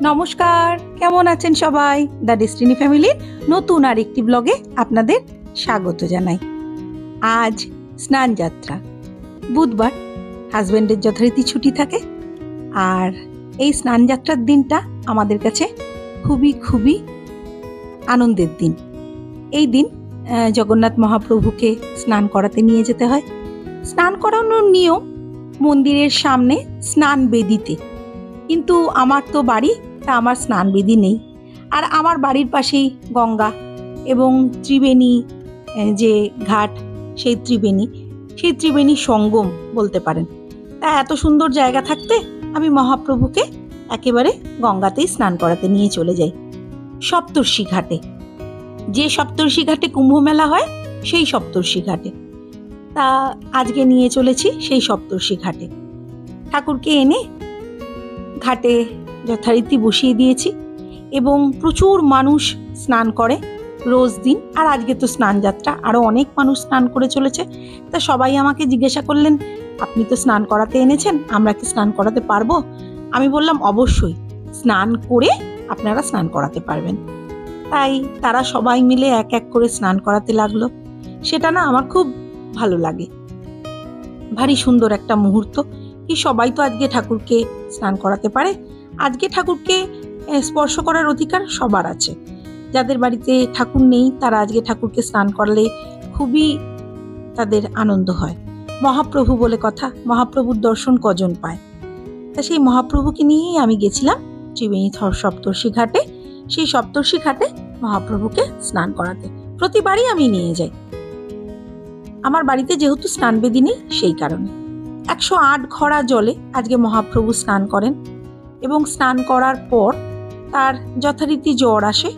নমস্কার, কেমন আছেন সবাই? দ্য ডেস্টিনি ফ্যামিলির নতুন আরেকটি ব্লগে আপনাদের স্বাগত জানাই। আজ স্নান যাত্রা, বুধবার, হাজব্যান্ডের যথারীতি ছুটি থাকে। আর এই স্নান যাত্রার দিনটা আমাদের কাছে খুবই খুবই আনন্দের দিন। এই দিন জগন্নাথ মহাপ্রভুকে স্নান করাতে নিয়ে যেতে হয়। স্নান করানোর নিয়ম মন্দিরের সামনে স্নান বেদিতে, কিন্তু আমার তো বাড়ি, তা আমার স্নান বেদি নেই। আর আমার বাড়ির পাশেই গঙ্গা এবং ত্রিবেণী যে ঘাট, সেই ত্রিবেণী সঙ্গম বলতে পারেন। তা এত সুন্দর জায়গা থাকতে আমি মহাপ্রভুকে একেবারে গঙ্গাতেই স্নান করাতে নিয়ে চলে যাই, সপ্তর্ষি ঘাটে। যে সপ্তর্ষি ঘাটে কুম্ভ মেলা হয়, সেই সপ্তর্ষি ঘাটে। তা আজকে নিয়ে চলেছি সেই সপ্তর্ষি ঘাটে। ঠাকুরকে এনে ঘাটে যথারীতি বসিয়ে দিয়েছি এবং প্রচুর মানুষ স্নান করে রোজ দিন। আর আজকে তো স্নান যাত্রা, আরও অনেক মানুষ স্নান করে চলেছে। তা সবাই আমাকে জিজ্ঞাসা করলেন, আপনি তো স্নান করাতে এনেছেন, আমরা কি স্নান করাতে পারবো? আমি বললাম, অবশ্যই, স্নান করে আপনারা স্নান করাতে পারবেন। তাই তারা সবাই মিলে এক এক করে স্নান করাতে লাগলো। সেটা না আমার খুব ভালো লাগে, ভারী সুন্দর একটা মুহূর্ত। কি সবাই তো আজকে ঠাকুরকে স্নান করাতে পারে? আজকে ঠাকুরকে স্পর্শ করার অধিকার সবার আছে। যাদের বাড়িতে ঠাকুর নেই, তারা আজকে ঠাকুরকে স্নান করলে খুবই তাদের আনন্দ হয়। মহাপ্রভু বলে কথা, মহাপ্রভুর দর্শন কজন পায়? তা সেই মহাপ্রভুকে নিয়েই আমি গেছিলাম ত্রিবেণী সপ্তর্ষি ঘাটে। সেই সপ্তর্ষি ঘাটে মহাপ্রভুকে স্নান করাতে প্রতিবারই আমি নিয়ে যাই। আমার বাড়িতে যেহেতু স্নান বেদি নেই, সেই কারণে 108 ঘড়া জলে আজকে মহাপ্রভু স্নান করেন এবং স্নান করার পর তার যথারীতি জ্বর আসে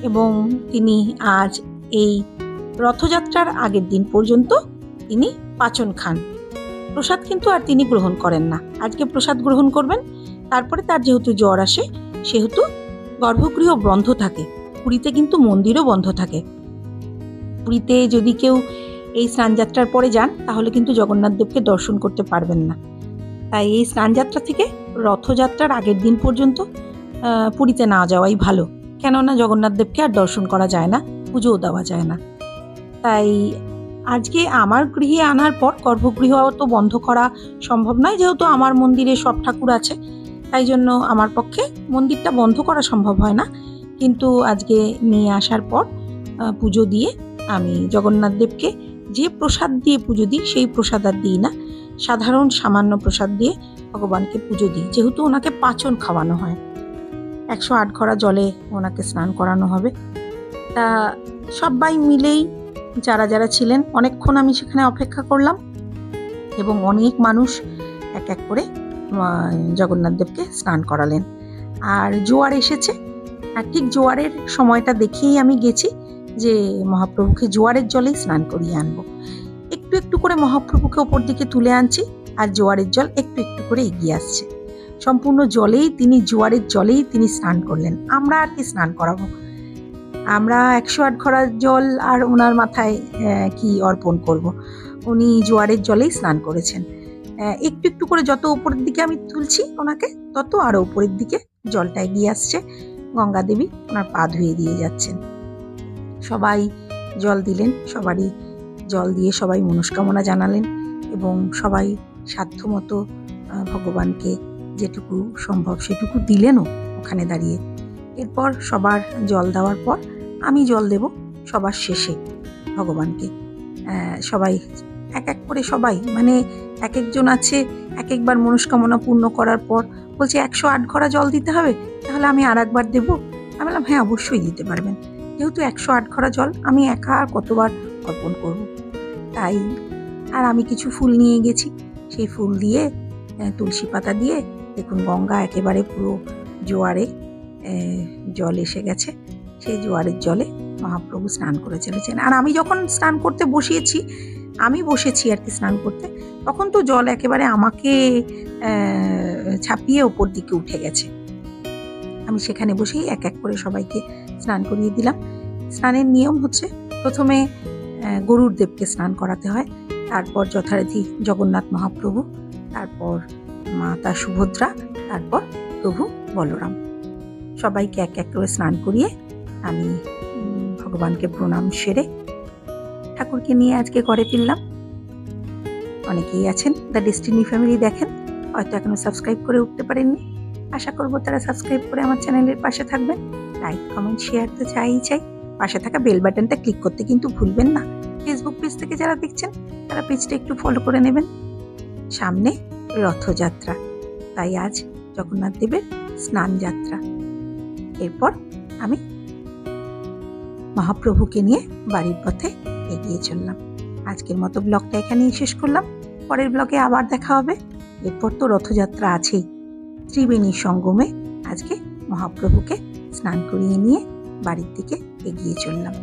এবং তিনি আজ এই রথযাত্রার আগের দিন পর্যন্ত তিনি পাচন খান। প্রসাদ কিন্তু আর তিনি গ্রহণ করেন না। আজকে প্রসাদ গ্রহণ করবেন, তারপরে তার যেহেতু জ্বর আসে, সেহেতু গর্ভগৃহ বন্ধ থাকে। পুরীতে কিন্তু মন্দিরও বন্ধ থাকে। পুরীতে যদি কেউ এই স্নানযাত্রার পরে যান, তাহলে কিন্তু জগন্নাথ দেবকে দর্শন করতে পারবেন না। তাই এই স্নানযাত্রা থেকে রথযাত্রার আগের দিন পর্যন্ত পুরীতে না যাওয়াই ভালো, কেননা জগন্নাথ দেবকে আর দর্শন করা যায় না, পুজোও দেওয়া যায় না। তাই আজকে আমার গৃহে আনার পর গর্ভগৃহ তো বন্ধ করা সম্ভব নয়, যেহেতু আমার মন্দিরে সব ঠাকুর আছে, তাই জন্য আমার পক্ষে মন্দিরটা বন্ধ করা সম্ভব হয় না। কিন্তু আজকে নিয়ে আসার পর পুজো দিয়ে আমি জগন্নাথ দেবকে যে প্রসাদ দিয়ে পুজো দিই, সেই প্রসাদ আর দিই না, সাধারণ সামান্য প্রসাদ দিয়ে ভগবানকে পুজো দিই। যেহেতু ওনাকে পাচন খাওয়ানো হয়, 108 ঘড়া জলে ওনাকে স্নান করানো হবে। তা সবাই মিলেই যারা যারা ছিলেন, অনেকক্ষণ আমি সেখানে অপেক্ষা করলাম এবং অনেক মানুষ এক এক করে জগন্নাথ দেবকে স্নান করালেন। আর জোয়ার এসেছে, আর ঠিক জোয়ারের সময়টা দেখেই আমি গেছি যে মহাপ্রভুকে জোয়ারের জলেই স্নান করিয়ে আনবো। একটু একটু করে মহাপ্রভুকে ওপর দিকে তুলে আনছি, আর জোয়ারের জল একটু একটু করে এগিয়ে আসছে। সম্পূর্ণ জোয়ারের জলেই তিনি স্নান করলেন। আমরা আর কি স্নান করাবো? আমরা 108 ঘড়া জল আর ওনার মাথায় কি অর্পণ করব? উনি জোয়ারের জলেই স্নান করেছেন। একটু একটু করে যত উপরের দিকে আমি তুলছি ওনাকে, তত আরো উপরের দিকে জলটা এগিয়ে আসছে। গঙ্গা দেবী ওনার পা ধুয়ে দিয়ে যাচ্ছেন। সবাই জল দিলেন, সবারই জল দিয়ে সবাই মনস্কামনা জানালেন এবং সবাই সাধ্যমতো ভগবানকে যেটুকু সম্ভব সেটুকু দিলেনও ওখানে দাঁড়িয়ে। এরপর সবার জল দেওয়ার পর আমি জল দেব সবার শেষে ভগবানকে। সবাই এক এক করে, সবাই মানে এক একজন আছে, এক একবার মনস্কামনা পূর্ণ করার পর বলছে 108 ঘড়া জল দিতে হবে, তাহলে আমি আর একবার দেবো। আমি বললাম, হ্যাঁ, অবশ্যই দিতে পারবেন, যেহেতু 108 ঘড়া জল আমি একা আর কতবার অর্পণ করব। তাই আর আমি কিছু ফুল নিয়ে গেছি, সেই ফুল দিয়ে তুলসী পাতা দিয়ে, দেখুন গঙ্গা একেবারে পুরো জোয়ারে জল এসে গেছে। সেই জোয়ারের জলে মহাপ্রভু স্নান করে চলেছেন। আর আমি যখন স্নান করতে বসেছি আর কি স্নান করতে, তখন তো জল একেবারে আমাকে ছাপিয়ে ওপর দিকে উঠে গেছে। আমি সেখানে বসেই এক এক করে সবাইকে স্নান করিয়ে দিলাম। স্নানের নিয়ম হচ্ছে, প্রথমে গরুর দেবকে স্নান করাতে হয়, তারপর যথারীতি জগন্নাথ মহাপ্রভু, তারপর মাতা সুভদ্রা, তারপর প্রভু বলরাম। সবাইকে এক এক করে স্নান করিয়ে আমি ভগবানকে প্রণাম সেরে ঠাকুরকে নিয়ে আজকে ঘরে ফিরলাম। অনেকেই আছেন দ্য ডেস্টিনি ফ্যামিলি দেখেন, হয়তো এখনো সাবস্ক্রাইব করে উঠতে পারেননি। আশা করব তারা সাবস্ক্রাইব করে আমার চ্যানেলের পাশে থাকবেন। লাইক কমেন্ট শেয়ার তো চাই। পাশে থাকা বেল বাটনটা ক্লিক করতে কিন্তু ভুলবেন না। ফেসবুক পেজ থেকে যারা দেখছেন তারা পেজটা একটু ফলো করে নেবেন। সামনে রথযাত্রা, তাই আজ জগন্নাথ দেবের স্নান যাত্রা। এরপর আমি মহাপ্রভুকে নিয়ে বাড়ির পথে এগিয়ে চললাম। আজকের মতো ব্লগটা এখানেই শেষ করলাম। পরের ব্লগে আবার দেখা হবে। এরপর তো রথযাত্রা আছেই। ত্রিবেণী সঙ্গমে আজকে মহাপ্রভুকে স্নান করিয়ে নিয়ে বাড়ির দিকে এগিয়ে চললাম।